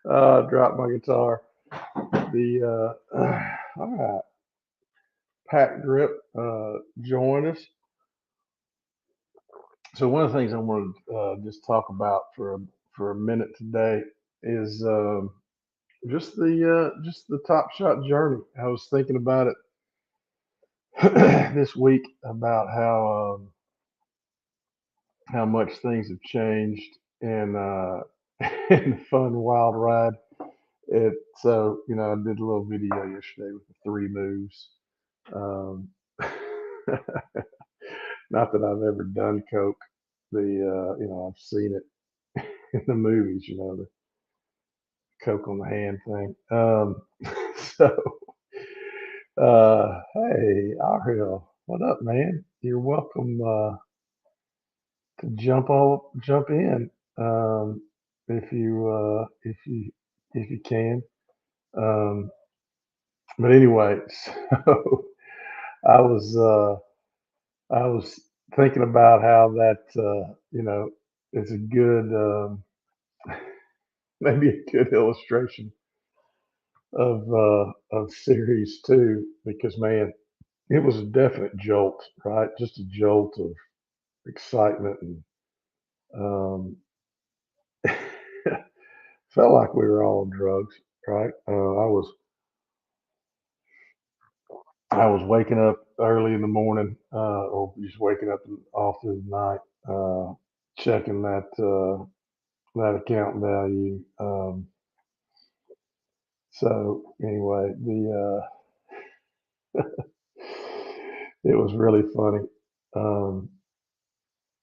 Dropped my guitar. All right, Pat Grip, join us. So one of the things I wanted to just talk about for a minute today is just the Top Shot journey. I was thinking about it this week about how much things have changed and in the fun wild ride. I did a little video yesterday with the three moves. Um, Not that I've ever done coke. I've seen it in the movies. The coke on the hand thing. So, hey, Ariel, what up, man? You're welcome to jump in if you can. Um, but anyway, so I was uh, I was thinking about how that is a good maybe a good illustration of series two because man, it was a definite jolt, right? Just a jolt of excitement and um, felt like we were all on drugs, right? I was waking up early in the morning, or just waking up all through the night, checking that account value. So anyway, the it was really funny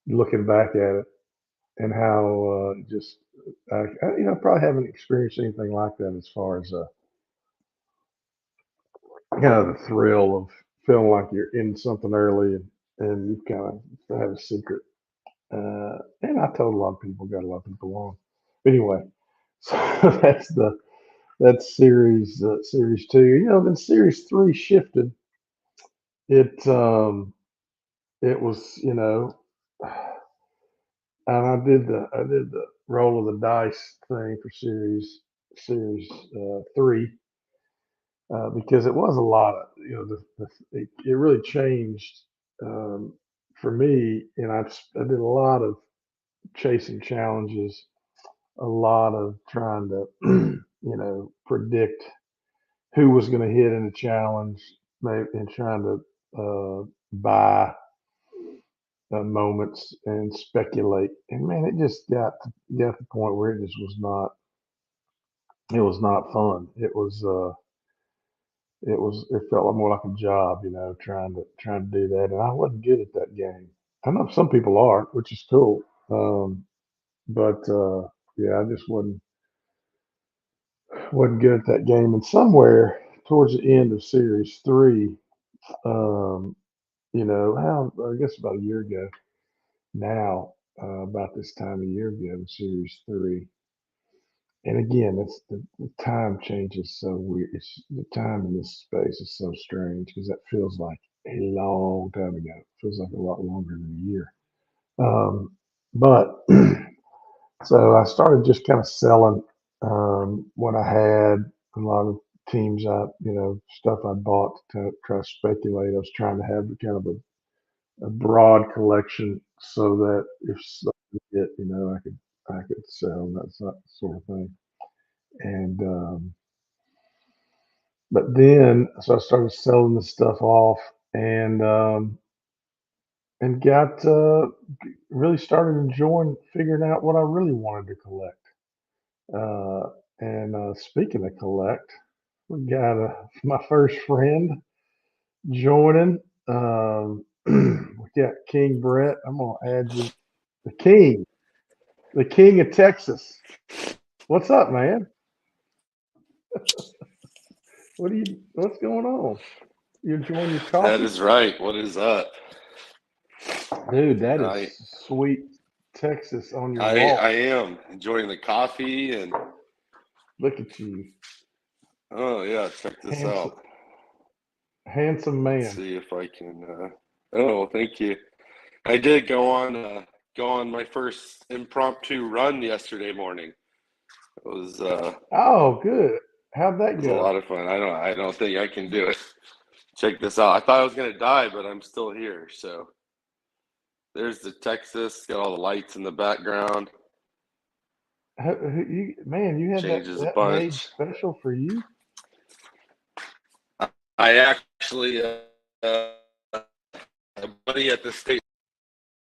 looking back at it and how just probably haven't experienced anything like that as far as kind of the thrill of feeling like you're in something early and you kind of have a secret. And I told a lot of people, got a lot of people on. But anyway, so that's series two. Then series three shifted. It it was and I did the roll of the dice thing for series three because it was a lot of it really changed um, for me, and I did a lot of chasing challenges, a lot of trying to predict who was going to hit in the challenge, maybe, and trying to buy moments and speculate. And man, it just got to the point where it just was not fun. It felt more like a job, trying to do that. And I wasn't good at that game. I know some people are, which is cool. But yeah, I just wasn't good at that game. And somewhere towards the end of series three, um, how I guess about a year ago now, about this time a year ago, series three. And again, the time changes so weird. The time in this space is so strange because that feels like a long time ago. It feels like a lot longer than a year. But so I started just kind of selling what I had, a lot of teams stuff I bought to try to speculate. I was trying to have kind of a broad collection so that if something hit, I could sell that sort of thing. And but then so I started selling the stuff off and got really started enjoying figuring out what I really wanted to collect. And speaking of collect, we got my first friend joining. We got King Brett. I'm gonna add you, the king, the king of Texas. What's up, man? What's going on? You enjoying your That coffee? is right. What is up? Dude, that is I sweet Texas on your I wall. am enjoying the coffee and Look at you, oh yeah, check this handsome, out. handsome Let's man. see if I can. Oh, thank you. I did go on. go on my first impromptu run yesterday morning. It was Oh, good. How'd that a go? lot of fun. I don't think I can do it. Check this out. I thought I was gonna die, but I'm still here. So there's the Texas, got all the lights in the background. You had Changes a that made bunch. special for you? I actually a buddy at the state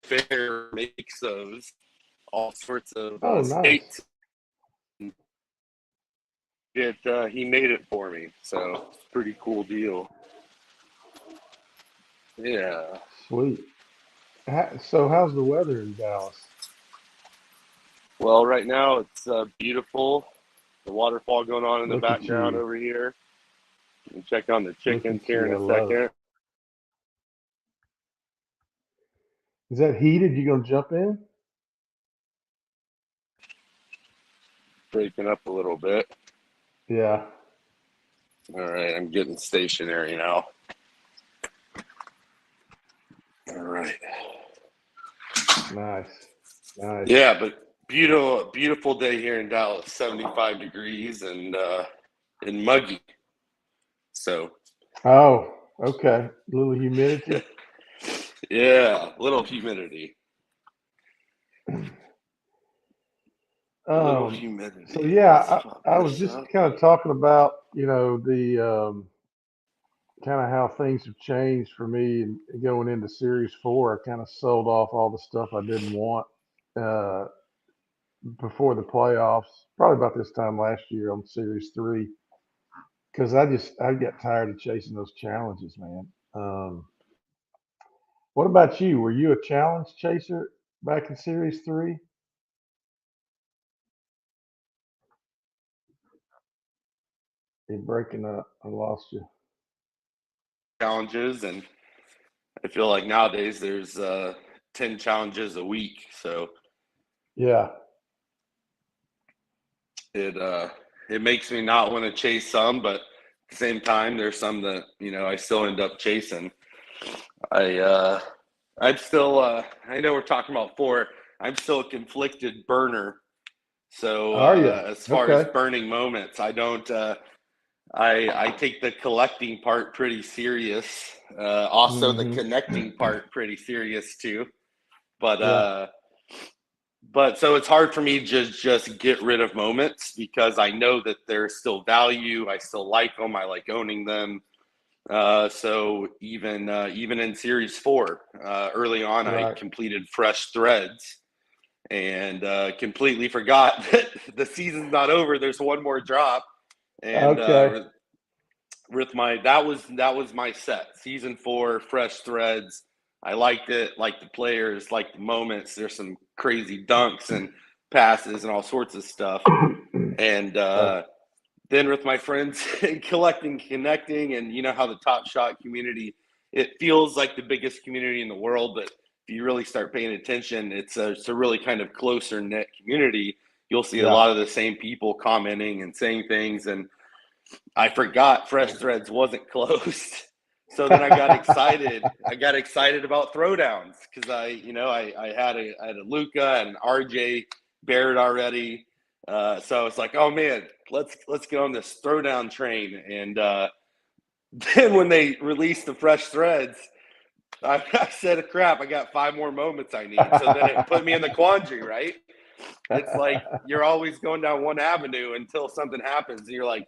fair makes those, all sorts of Nice. states. He made it for me, so pretty cool deal. Yeah. Sweet. So how's the weather in Dallas? Well, right now it's beautiful. The waterfall going on in the Look at background you. over here. You can check on the Look chickens at here you. in I a love it. second. Is that heated? You gonna jump in? Breaking up a little bit. Yeah. All right, I'm getting stationary now. All right. Nice. Yeah, but beautiful day here in Dallas. 75 degrees and muggy. So. Oh, okay. A little humidity. Yeah, little humidity. Little humidity. So yeah, I was just kind of talking about, the kind of how things have changed for me and going into Series 4. I kind of sold off all the stuff I didn't want uh, before the playoffs, probably about this time last year on Series 3, because I got tired of chasing those challenges, man. What about you? Were you a challenge chaser back in Series 3? You're breaking up. I lost you. Challenges, and I feel like nowadays there's 10 challenges a week. So Yeah. it makes me not want to chase some, but at the same time, there's some that I still end up chasing. I'm still I know we're talking about 4. I'm still a conflicted burner. So Are you? as far as burning moments, I don't. I take the collecting part pretty serious. Also, the connecting part pretty serious too. But so it's hard for me to just get rid of moments because I know that there's still value. I still like them. I like owning them. So even in Series 4, early on, I completed fresh threads and completely forgot that the season's not over. There's one more drop, and with that was my set. Season 4, fresh threads. I liked it, like the players, like the moments. There's some crazy dunks and passes and all sorts of stuff. And then with my friends collecting, connecting, and you know how the Topshot community, it feels like the biggest community in the world, but if you really start paying attention, it's a really kind of closer knit community. You'll see a lot of the same people commenting and saying things, and I forgot Fresh Threads wasn't closed. So then I got excited. I got excited about throwdowns because I had a Luca and RJ Barrett already. So I was like, oh man, let's get on this throwdown train. And then when they released the Fresh Threads, I said, crap, I got 5 more moments I need. So then it put me in the quandary, right? It's like you're always going down one avenue until something happens, and you're like,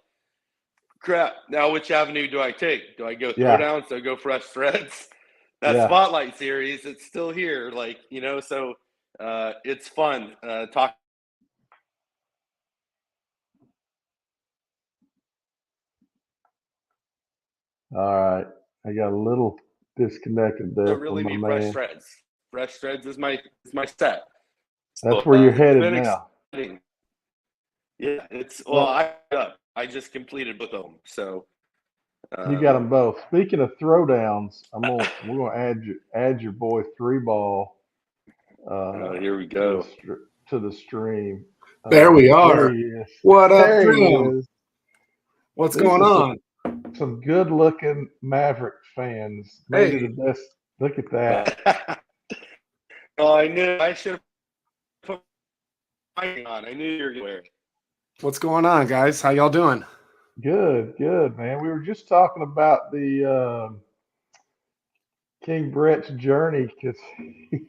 crap, now which avenue do I take? Do I go throwdowns? Do I go Fresh Threads? That Spotlight series, it's still here. Like, so it's fun. Talk. All right. I got a little disconnected there Really from be my Fresh man. Threads. Fresh Threads is my set. That's where you're headed been now. Exciting. Yeah, I just completed both of them. So you got them both. Speaking of throwdowns, we're gonna add your boy 3Ball. Here we go to the stream. There we are. There he is. What up, there Drew? he is. What's going on? Some good-looking Maverick fans. Maybe the best. Look at that. Oh, I knew I should have put mine on. I knew you were going to wear it. What's going on, guys? How y'all doing? Good, man. We were just talking about the King Brett's journey because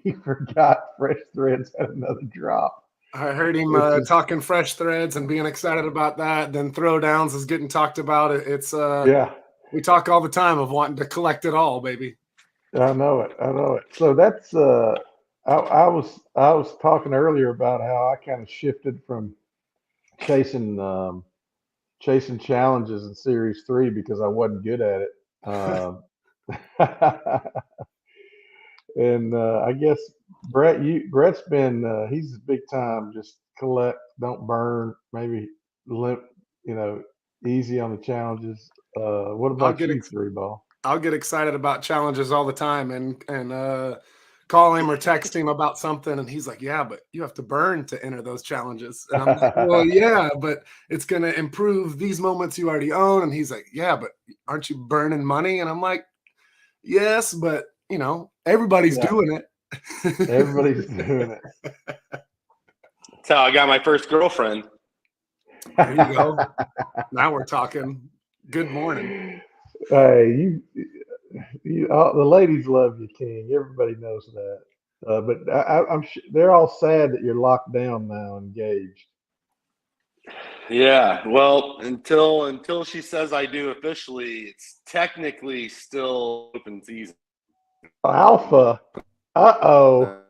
he forgot Fresh Threads had another drop. I heard him Which is- talking Fresh Threads and being excited about that. Then Throwdowns is getting talked about. It's Yeah, we talk all the time of wanting to collect it all, baby. I know it. So that's I was talking earlier about how I kind of shifted from chasing challenges in Series 3 because I wasn't good at it. And I guess Brett's been he's big time. Just collect, don't burn, maybe limp, easy on the challenges. What about you, Three Ball? I'll get excited about challenges all the time and call him or text him about something, and he's like, "Yeah, but you have to burn to enter those challenges." And I'm like, "Well, yeah, but it's going to improve these moments you already own." And he's like, "Yeah, but aren't you burning money?" And I'm like, "Yes, but everybody's doing it." Everybody's doing it. That's how I got my first girlfriend. There you go. Now we're talking. Good morning. Hey, the ladies love you, King. Everybody knows that. But I'm sure they're all sad that you're locked down now, engaged. Yeah, well, until she says I do officially, it's technically still open season. Alpha. Uh-oh.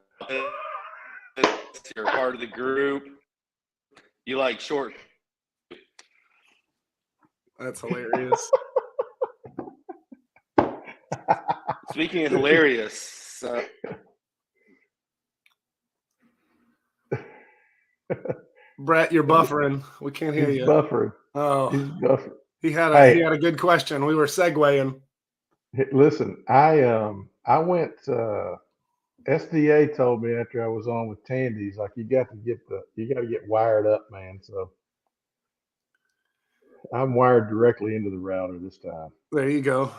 You're part of the group. You like short. That's hilarious. Speaking of hilarious, Brett, you're buffering. We can't hear you. Buffering. Oh, He's buffering. He had a good question. We were segueing. Listen, I went. SDA told me after I was on with Tandy's, like you got to get wired up, man. So I'm wired directly into the router this time. There you go.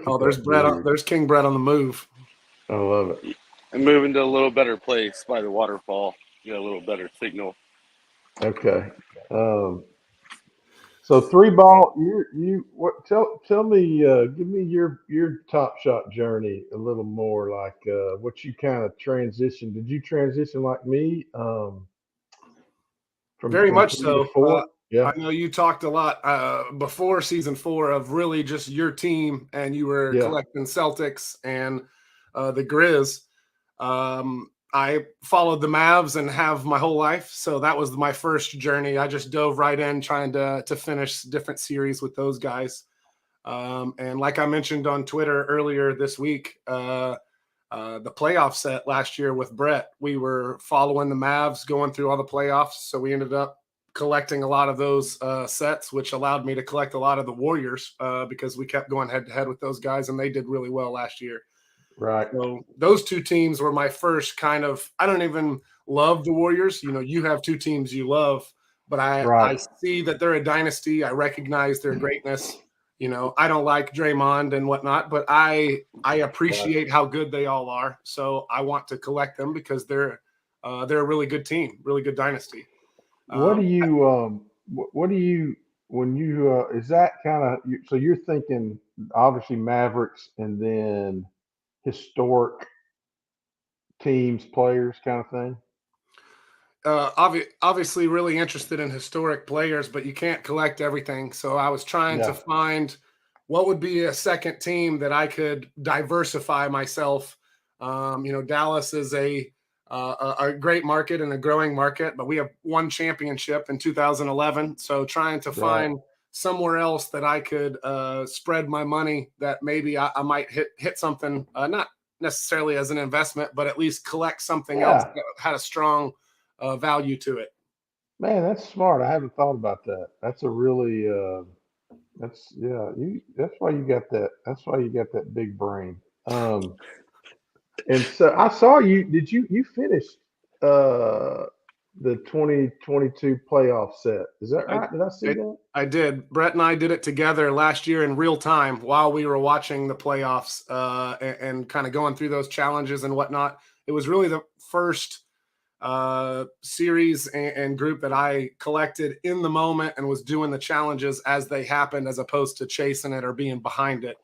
Oh, there's Brett. There's King Brett on the move. I love it. I'm moving to a little better place by the waterfall. Get a little better signal. Okay. So Three Ball, tell me, give me your Top Shot journey a little more, like what you kind of transitioned. Did you transition like me? From Very much so. 4? Yeah. I know you talked a lot before season 4 of really just your team, and you were collecting Celtics and the Grizz. I followed the Mavs and have my whole life, so that was my first journey. I just dove right in trying to finish different series with those guys. And like I mentioned on Twitter earlier this week, the playoff set last year with Brett, we were following the Mavs going through all the playoffs, so we ended up collecting a lot of those sets, which allowed me to collect a lot of the Warriors because we kept going head to head with those guys, and they did really well last year. Right. So those two teams were my first kind of, I don't even love the Warriors. You have two teams you love, but I see that they're a dynasty. I recognize their greatness. I don't like Draymond and whatnot, but I appreciate how good they all are. So I want to collect them because they're a really good team, really good dynasty. What do you when you is that kind of, so you're thinking obviously Mavericks and then historic teams, players kind of thing? Obviously really interested in historic players, but you can't collect everything. So I was trying to find what would be a second team that I could diversify myself. Dallas is a great market and a growing market, but we have one championship in 2011. So trying to find somewhere else that I could spread my money, that maybe I might hit something, not necessarily as an investment, but at least collect something else that had a strong value to it. Man, that's smart. I haven't thought about that. That's a really that's why you got that. That's why you got that big brain. And so I saw you. Did you finished the 2022 playoff set. Is that right? Did I see that? I did. Brett and I did it together last year in real time while we were watching the playoffs and kind of going through those challenges and whatnot. It was really the first series and group that I collected in the moment and was doing the challenges as they happened, as opposed to chasing it or being behind it.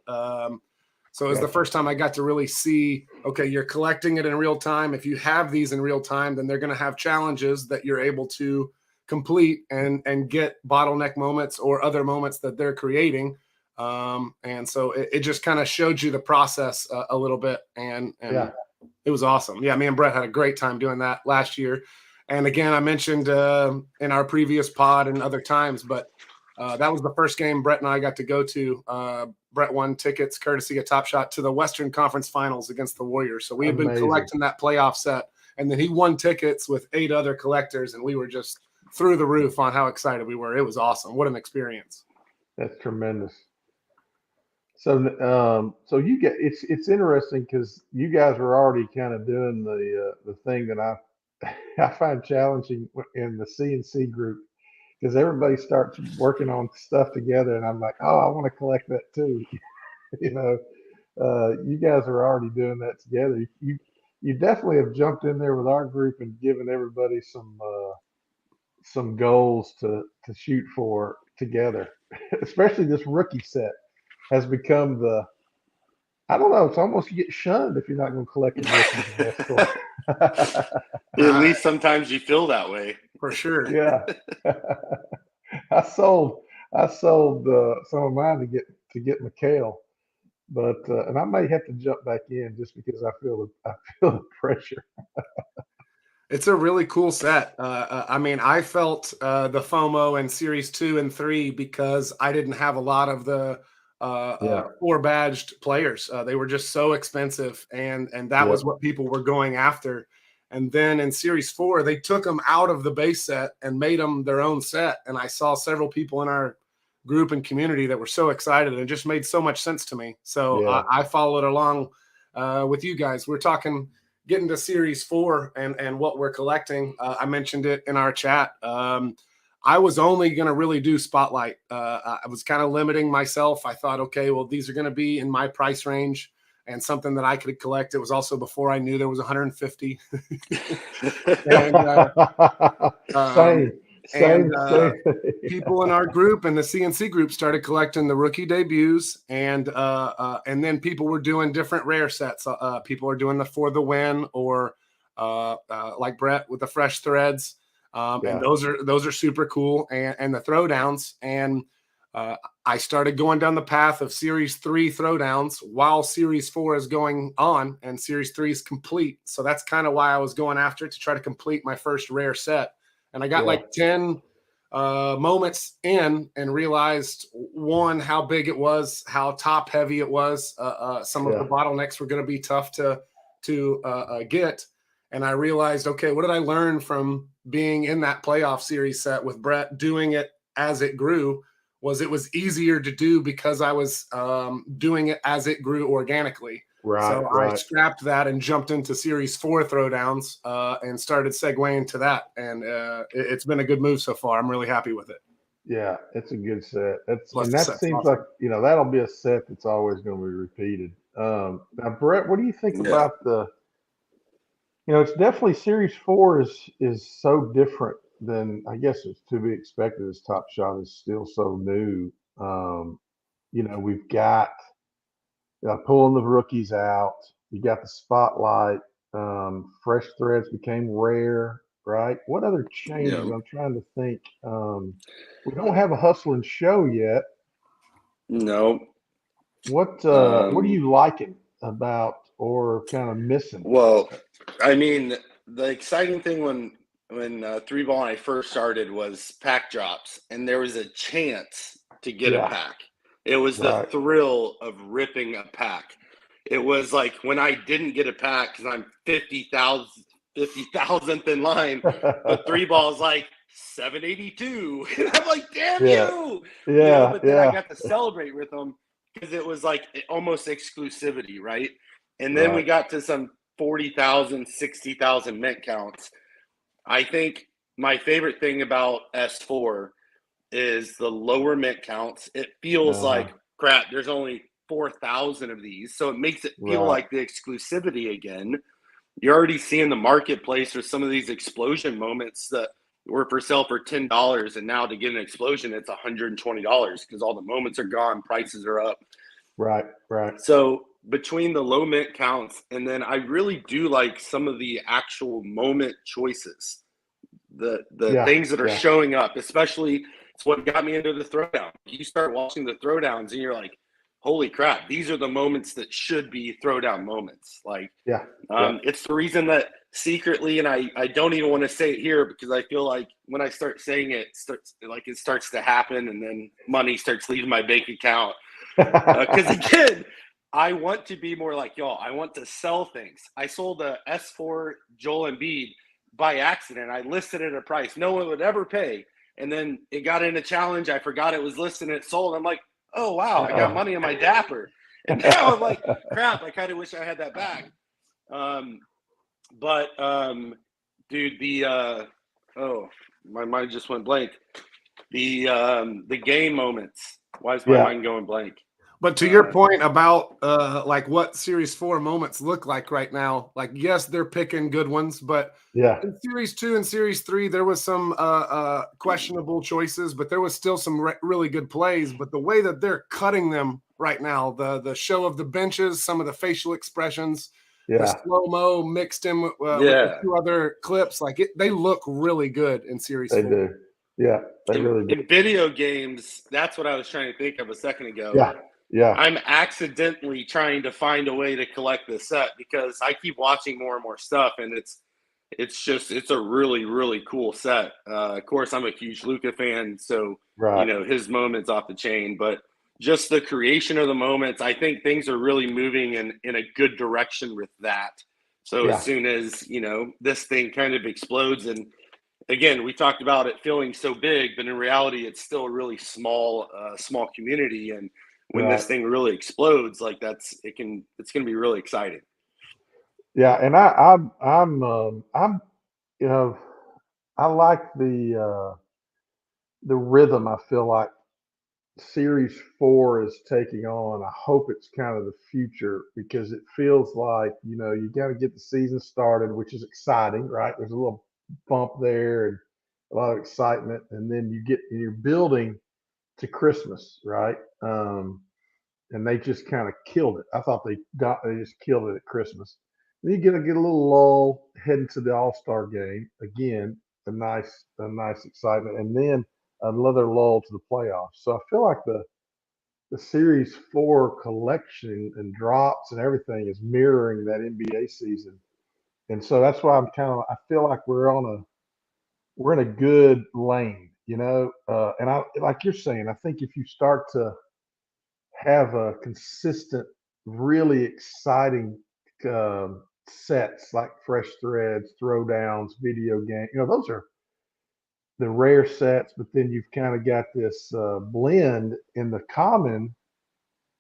So it was the first time I got to really see, okay, you're collecting it in real time. If you have these in real time, then they're going to have challenges that you're able to complete and get bottleneck moments or other moments that they're creating. And so it just kind of showed you the process a little bit. And it was awesome. Yeah, me and Brett had a great time doing that last year. And again, I mentioned in our previous pod and other times, but that was the first game Brett and I got to go to. Brett won tickets courtesy of Topshot to the Western Conference Finals against the Warriors. So we had been collecting that playoff set, and then he won tickets with 8 other collectors, and we were just through the roof on how excited we were. It was awesome. What an experience. That's tremendous. So, so you get it's interesting because you guys were already kind of doing the thing that I find challenging in the CNC group, because everybody starts working on stuff together, and I'm like, oh, I want to collect that too. You guys are already doing that together. You definitely have jumped in there with our group and given everybody some goals to shoot for together. Especially this rookie set has become I don't know, it's almost you get shunned if you're not going to collect the rookies. At least sometimes you feel that way. For sure. Yeah. I sold some of mine to get McHale, but and I may have to jump back in just because I feel the pressure. It's a really cool set. I mean, I felt the FOMO in Series 2 and 3 because I didn't have a lot of the 4 badged players. They were just so expensive, and that was what people were going after. And then in Series 4, they took them out of the base set and made them their own set. And I saw several people in our group and community that were so excited, and it just made so much sense to me. So I followed along with you guys. We're talking getting to Series 4 and what we're collecting. I mentioned it in our chat. I was only going to really do Spotlight. I was kind of limiting myself. I thought, okay, well, these are going to be in my price range and something that I could collect. It was also before I knew there was 150. Same. People in our group and the CNC group started collecting the rookie debuts, and then people were doing different rare sets. People are doing the For the Win, or like Brett with the fresh threads. And those are super cool, and the throwdowns. And I started going down the path of Series 3 throwdowns while Series 4 is going on, and Series 3 is complete. So that's kind of why I was going after it, to try to complete my first rare set. And I got like 10 moments in and realized, one, how big it was, how top heavy it was. Some of the bottlenecks were going to be tough to get. And I realized, okay, what did I learn from being in that playoff series set with Brett, doing it as it grew? It was easier to do because I was doing it as it grew organically. I scrapped that and jumped into Series 4 throwdowns and started segueing to that. And it's been a good move so far. I'm really happy with it. Yeah, it's a good set. That seems awesome. Like, that'll be a set that's always going to be repeated. Now, Brett, what do you think about it's definitely Series 4 is so different than, I guess it's to be expected, as Topshot is still so new. We've got pulling the rookies out. You got the Spotlight. Fresh threads became rare, right? What other changes? I'm trying to think. We don't have a hustle and show yet. No. What are you liking about or kind of missing? Well, I mean, the exciting thing when 3-ball and I first started was pack drops, and there was a chance to get a pack. It was the thrill of ripping a pack. It was like when I didn't get a pack because I'm 50,000th in line, but 3-ball's like 782. And I'm like, damn you! But then I got to celebrate with them because it was like almost exclusivity, right? And then we got to some 40,000, 60,000 mint counts. I think my favorite thing about S4 is the lower mint counts. It feels like crap. There's only 4,000 of these, so it makes it feel like the exclusivity again. You're already seeing the marketplace with some of these explosion moments that were for sale for $10, and now to get an explosion, it's $120 because all the moments are gone, prices are up. Right. So between the low mint counts, and then I really do like some of the actual moment choices, the things that are showing up, especially it's what got me into the throwdown. You start watching the throwdowns and you're like, holy crap, these are the moments that should be throwdown moments. Like, it's the reason that secretly, and I don't even want to say it here because I feel like when I start saying it, it starts to happen, and then money starts leaving my bank account. Because again, I want to be more like y'all. I want to sell things. I sold a S4 Joel Embiid by accident. I listed it at a price no one would ever pay, and then it got in a challenge. I forgot it was listed and it sold. I'm like, oh wow, I got money in my Dapper, and now I'm like, crap. I kind of wish I had that back. Dude, my mind just went blank. The game moments. Why is my mind going blank? But to your point about like what Series 4 moments look like right now, like, yes, they're picking good ones, but in Series 2 and Series 3, there was some questionable choices, but there was still some really good plays. But the way that they're cutting them right now, the show of the benches, some of the facial expressions, the slow-mo mixed in with the two other clips, they look really good in Series 4. They do. Yeah, they really do. In video games, that's what I was trying to think of a second ago. Yeah. I'm accidentally trying to find a way to collect this set because I keep watching more and more stuff, and it's a really, really cool set. Of course, I'm a huge Luka fan, so his moments off the chain, but just the creation of the moments, I think things are really moving in a good direction with that. So as soon as, this thing kind of explodes, and again, we talked about it feeling so big, but in reality, it's still a really small community. And when this thing really explodes, it's going to be really exciting. Yeah. And I'm I like the rhythm. I feel like Series 4 is taking on. I hope it's kind of the future because it feels like, you got to get the season started, which is exciting, right? There's a little bump there and a lot of excitement. And then you're building to Christmas, right? And they just kind of killed it. I thought they just killed it at Christmas. Then you get a little lull heading to the All-Star game. Again, a nice excitement. And then another lull to the playoffs. So I feel like the Series 4 collection and drops and everything is mirroring that NBA season. And so that's why I feel like we're in a good lane, and I, like you're saying, I think if you start to have a consistent, really exciting sets like Fresh Threads, Throwdowns, video game, those are the rare sets, but then you've kind of got this blend in the common,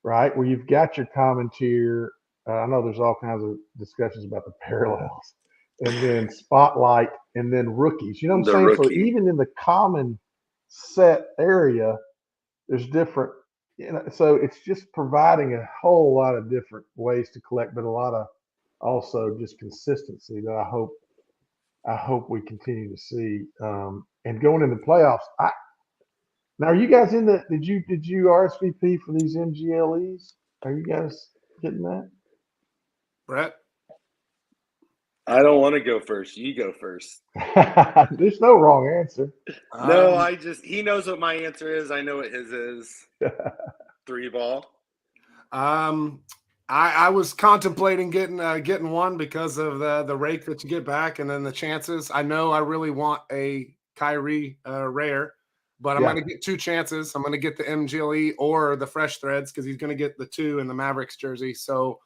right, where you've got your common tier. I know there's all kinds of discussions about the parallels, and then spotlight, and then rookies. You know what I'm saying? Rookie. So even in the common set area, there's different. So it's just providing a whole lot of different ways to collect, but a lot of also just consistency that I hope we continue to see. And going into playoffs, now are you guys in the? Did you RSVP for these MGLEs? Are you guys getting that? Brett? I don't want to go first. You go first. There's no wrong answer. No, he knows what my answer is. I know what his is. 3 ball. I was contemplating getting one because of the rake that you get back and then the chances. I know I really want a Kyrie rare, but I'm going to get 2 chances. I'm going to get the MGLE or the Fresh Threads because he's going to get the 2 in the Mavericks jersey. So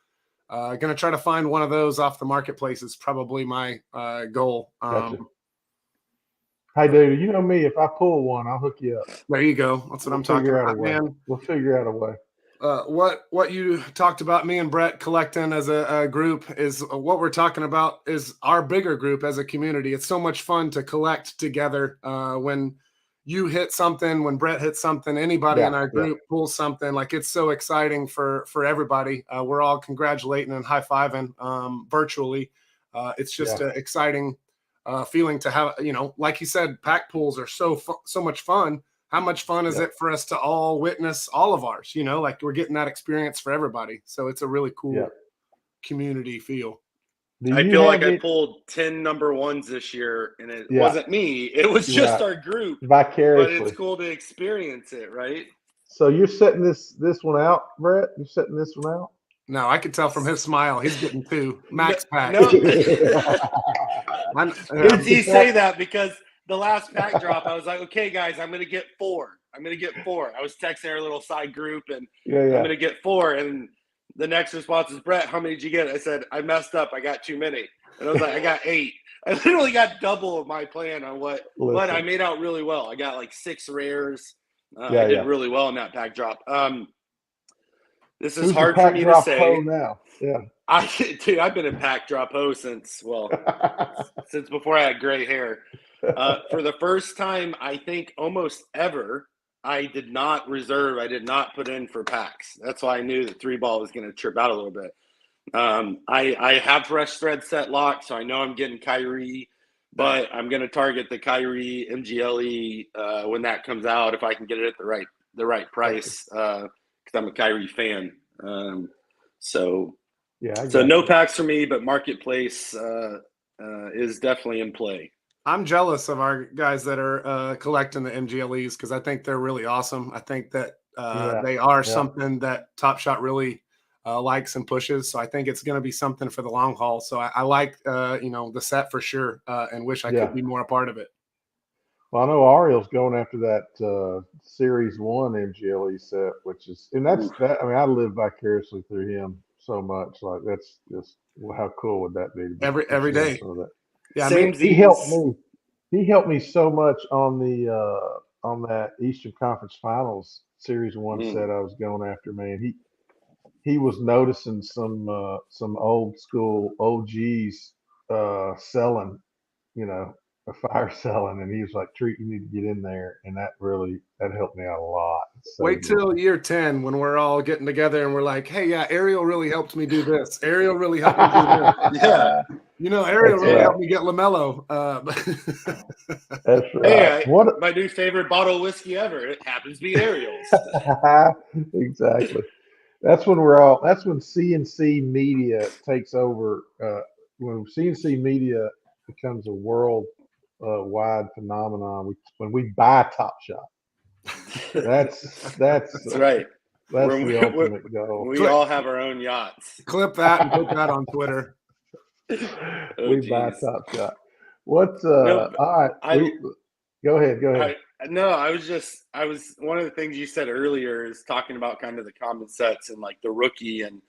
going to try to find one of those off the marketplace is probably my goal. Gotcha. Hey, dude, you know me. If I pull one, I'll hook you up. There you go. That's what I'm talking about, man. We'll figure out a way. What you talked about, me and Brett collecting as a group, is what we're talking about is our bigger group as a community. It's so much fun to collect together. When you hit something, when Brett hits something, anybody in our group pulls something, like it's so exciting for everybody. We're all congratulating and high-fiving virtually. It's just an exciting feeling to have, like you said, pack pulls are so much fun. How much fun is it for us to all witness all of ours? Like we're getting that experience for everybody. So it's a really cool community feel. I feel like I pulled 10 number ones this year, and it wasn't me. It was just our group. Vicariously. But it's cool to experience it, right? So you're setting this one out, Brett? You're setting this one out? No, I could tell from his smile. He's getting 2 max pack. No. Did he say that? Because the last pack drop, I was like, okay, guys, I'm going to get 4. I was texting our little side group, and I'm going to get 4. And the next response is, Brett, how many did you get? I said, I messed up. I got too many. And I was like, I got 8. I literally got double of my plan on but I made out really well. I got like 6 rares. I did really well in that pack drop. This is hard for me to say. Now? Yeah. I've been a pack drop hoe since before I had gray hair. For the first time, I think almost ever, I did not put in for packs. That's why I knew that 3-ball was going to trip out a little bit. I have fresh thread set locked, so I know I'm getting Kyrie, but I'm going to target the Kyrie MGLE when that comes out, if I can get it at the right price, because I'm a Kyrie fan. So no packs for me, but marketplace is definitely in play. I'm jealous of our guys that are collecting the MGLEs, because I think they're really awesome. I think that they are something that Topshot really likes and pushes. So I think it's going to be something for the long haul. So I like, the set for sure, and wish I could be more a part of it. Well, I know Ariel's going after that Series 1 MGLE set, which is, and that's that. I mean, I live vicariously through him so much. Like, that's just, how cool would that be? Every day. Yeah, he helped me. He helped me so much on that Eastern Conference Finals Series 1 set I was going after. Man, he was noticing some old school OGs selling, a fire selling, and he was like, "Treat, you need to get in there," and that helped me out a lot. So wait till year 10 when we're all getting together and we're like, "Hey, Ariel really helped me do this. Ariel really helped me do this." Ariel really helped me get LaMelo. That's right. Hey, my new favorite bottle of whiskey ever. It happens to be Ariel's. Exactly. That's when CNC Media takes over. When CNC Media becomes a world wide phenomenon, when we buy Topshot. That's right. That's the ultimate goal. We all have our own yachts. Clip that and put that on Twitter. We buy Topshot. What's all right? Go ahead. I was one of the things you said earlier is talking about kind of the common sets and like the rookie, and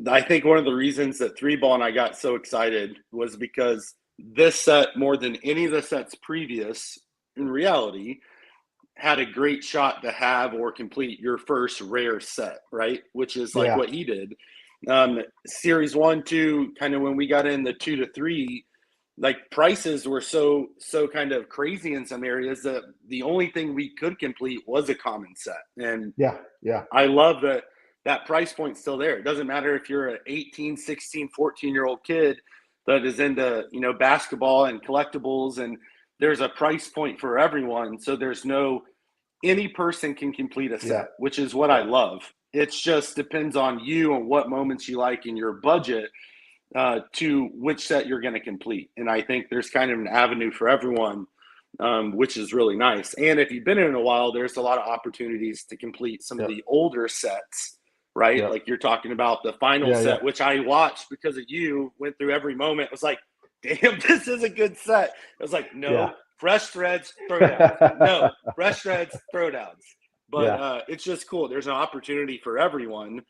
I think one of the reasons that 3-ball and I got so excited was because this set, more than any of the sets previous, in reality, had a great shot to have or complete your first rare set, right? Which is like what he did. Series 1, 2, kind of when we got in the 2 to 3, like prices were so kind of crazy in some areas that the only thing we could complete was a common set. And I love that price point's still there. It doesn't matter if you're an 18, 16, 14-year-old kid that is into, basketball and collectibles, and there's a price point for everyone. So there's any person can complete a set, which is what I love. It just depends on you and what moments you like in your budget to which set you're going to complete. And I think there's kind of an avenue for everyone, which is really nice. And if you've been in a while, there's a lot of opportunities to complete some of the older sets, right? Yep. Like you're talking about the final set, which I watched because of you, went through every moment. It was like, damn, this is a good set. It was like, no, fresh threads, throwdowns. No, fresh threads, throwdowns. But it's just cool. There's an opportunity for everyone.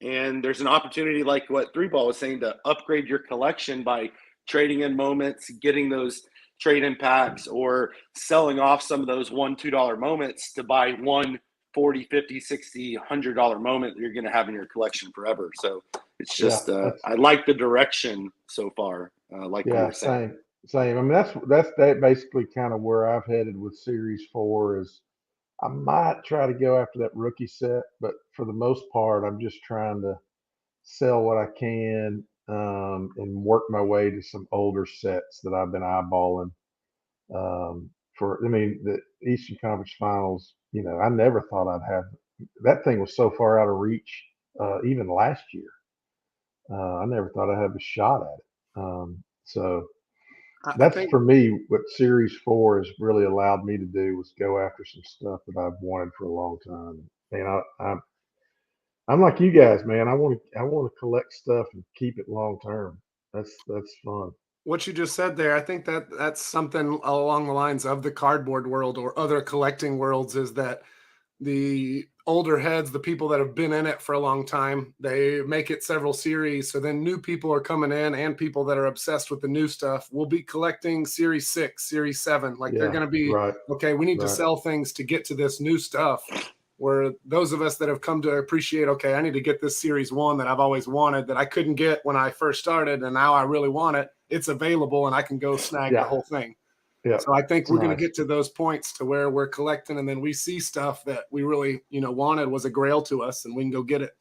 And there's an opportunity, like what 3-ball was saying, to upgrade your collection by trading in moments, getting those trade-in packs, or selling off some of those $1-2 moments to buy $1 $40, $50, $60, $100 moment that you're going to have in your collection forever. So it's just, I like the direction so far. Like we were saying. Same. I mean, that's basically kind of where I've headed with Series 4 is I might try to go after that rookie set, but for the most part, I'm just trying to sell what I can and work my way to some older sets that I've been eyeballing. The Eastern Conference Finals, I never thought I'd have that thing was so far out of reach, even last year. I never thought I'd have a shot at it. So that's for me what Series 4 has really allowed me to do was go after some stuff that I've wanted for a long time. And I'm like you guys, man. I want to collect stuff and keep it long term. That's fun. What you just said there, I think that's something along the lines of the cardboard world or other collecting worlds, is that the older heads, the people that have been in it for a long time, they make it several series. So then new people are coming in, and people that are obsessed with the new stuff will be collecting Series 6, Series 7. Like they're going to be, okay, we need to sell things to get to this new stuff. Where those of us that have come to appreciate, okay, I need to get this Series 1 that I've always wanted that I couldn't get when I first started, and now I really want it. It's available, and I can go snag the whole thing. Yeah. So I think we're going to get to those points to where we're collecting, and then we see stuff that we really, wanted was a grail to us, and we can go get it.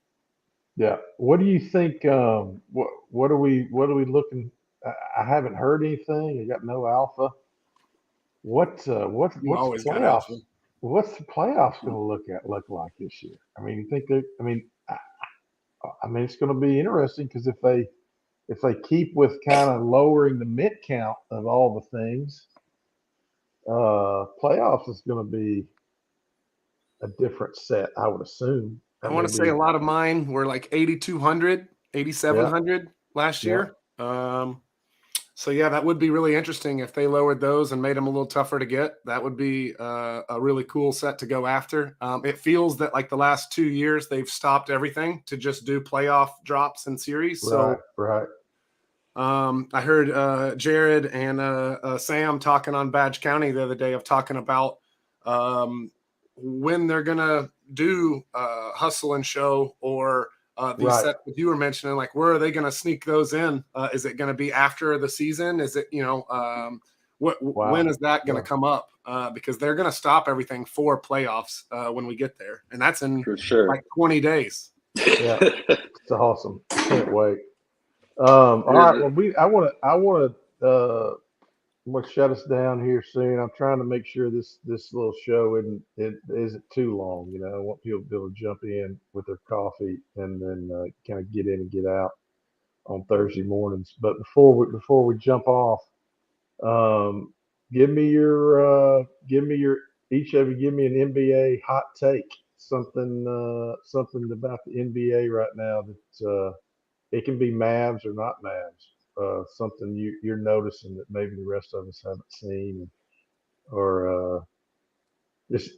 Yeah. What do you think? What are we looking? I haven't heard anything. I got no alpha. What's the playoffs? What's the playoffs going to look like this year? I mean, you think that? I mean, it's going to be interesting because if they keep with kind of lowering the mint count of all the things, playoffs is going to be a different set, I would assume. I want to say a lot of mine were like 8,200, 8,700 last year. So yeah, that would be really interesting if they lowered those and made them a little tougher to get. That would be a really cool set to go after. It feels that like the last 2 years, they've stopped everything to just do playoff drops and series. Right. I heard Jared and Sam talking on Badge County the other day of talking about when they're going to do Hustle and Show or these sets that you were mentioning, like where are they going to sneak those in? Is it going to be after the season? Is it, when is that going to come up? Because they're going to stop everything for playoffs when we get there. And that's in like 20 days. Yeah, it's awesome. Can't wait. All right. Well, I'm gonna shut us down here soon. I'm trying to make sure this little show isn't too long. I want people to be able to jump in with their coffee and then kind of get in and get out on Thursday mornings. But before we jump off, give me your each of you give me an NBA hot take. Something about the NBA right now that it can be Mavs or not Mavs. Something you're noticing that maybe the rest of us haven't seen, or just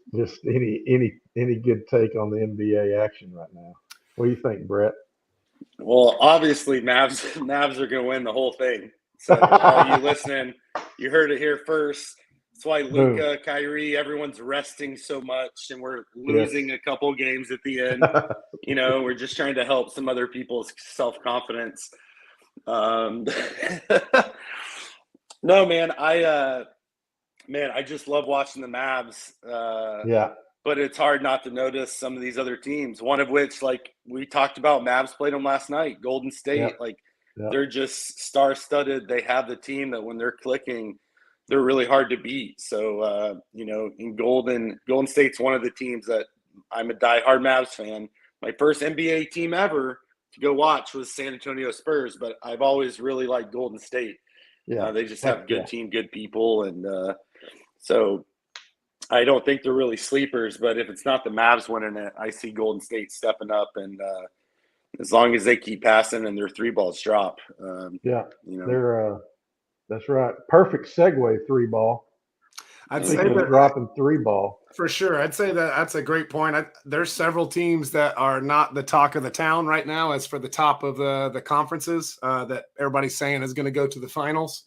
any good take on the NBA action right now. What do you think, Brett? Well, obviously, Mavs are going to win the whole thing. So, all you listening, you heard it here first. That's why Luka, Kyrie, everyone's resting so much, and we're losing a couple games at the end. We're just trying to help some other people's self-confidence. No, man, I just love watching the Mavs. But it's hard not to notice some of these other teams, one of which, like we talked about, Mavs played them last night, Golden State. They're just star-studded. They have the team that when they're clicking, they're really hard to beat. So, in Golden State's one of the teams that I'm a diehard Mavs fan. My first NBA team ever to go watch was San Antonio Spurs, but I've always really liked Golden State. They just have good team, good people. And so I don't think they're really sleepers, but if it's not the Mavs winning it, I see Golden State stepping up. And as long as they keep passing and their three balls drop. They're that's right. Perfect segue, three ball. I'd say they're dropping three ball. For sure. I'd say that's a great point. There's several teams that are not the talk of the town right now as for the top of the conferences that everybody's saying is going to go to the finals.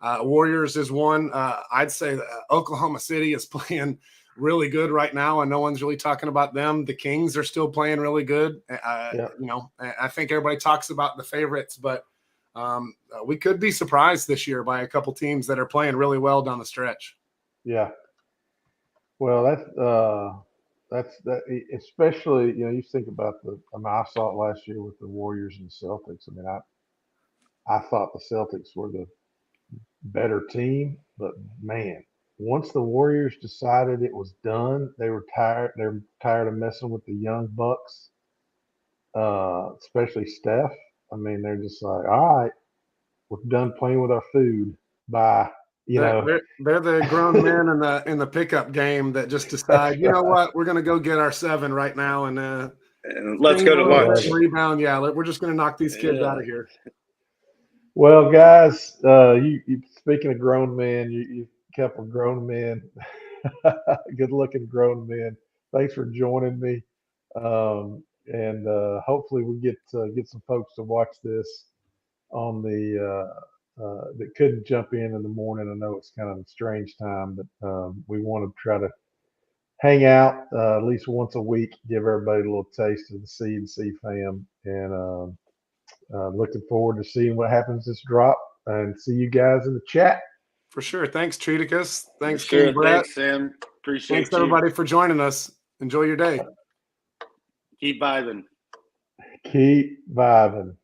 Warriors is one. I'd say that Oklahoma City is playing really good right now, and no one's really talking about them. The Kings are still playing really good. You know, I think everybody talks about the favorites, but we could be surprised this year by a couple teams that are playing really well down the stretch. Yeah. Well, that's especially, you know, you think about I saw it last year with the Warriors and the Celtics. I mean, I thought the Celtics were the better team, but man, once the Warriors decided it was done, they were tired. They're tired of messing with the young Bucks, especially Steph. I mean, they're just like, all right, we're done playing with our food. Bye. You know, they're the grown men in the pickup game that just decide, you know what, we're going to go get our 7 right now and let's go to lunch. Rebound. Yeah, we're just going to knock these kids out of here. Well, guys, you speaking of grown men, you couple of grown men, good-looking grown men. Thanks for joining me, and hopefully we get some folks to watch this on the that couldn't jump in the morning. I know it's kind of a strange time, but we want to try to hang out at least once a week, give everybody a little taste of the C&C fam, and looking forward to seeing what happens this drop, and see you guys in the chat. For sure. Thanks, Treaticus. Thanks, King Brett. Thanks, Sam. Appreciate Thanks, everybody, for joining us. Enjoy your day. Keep vibing. Keep vibing.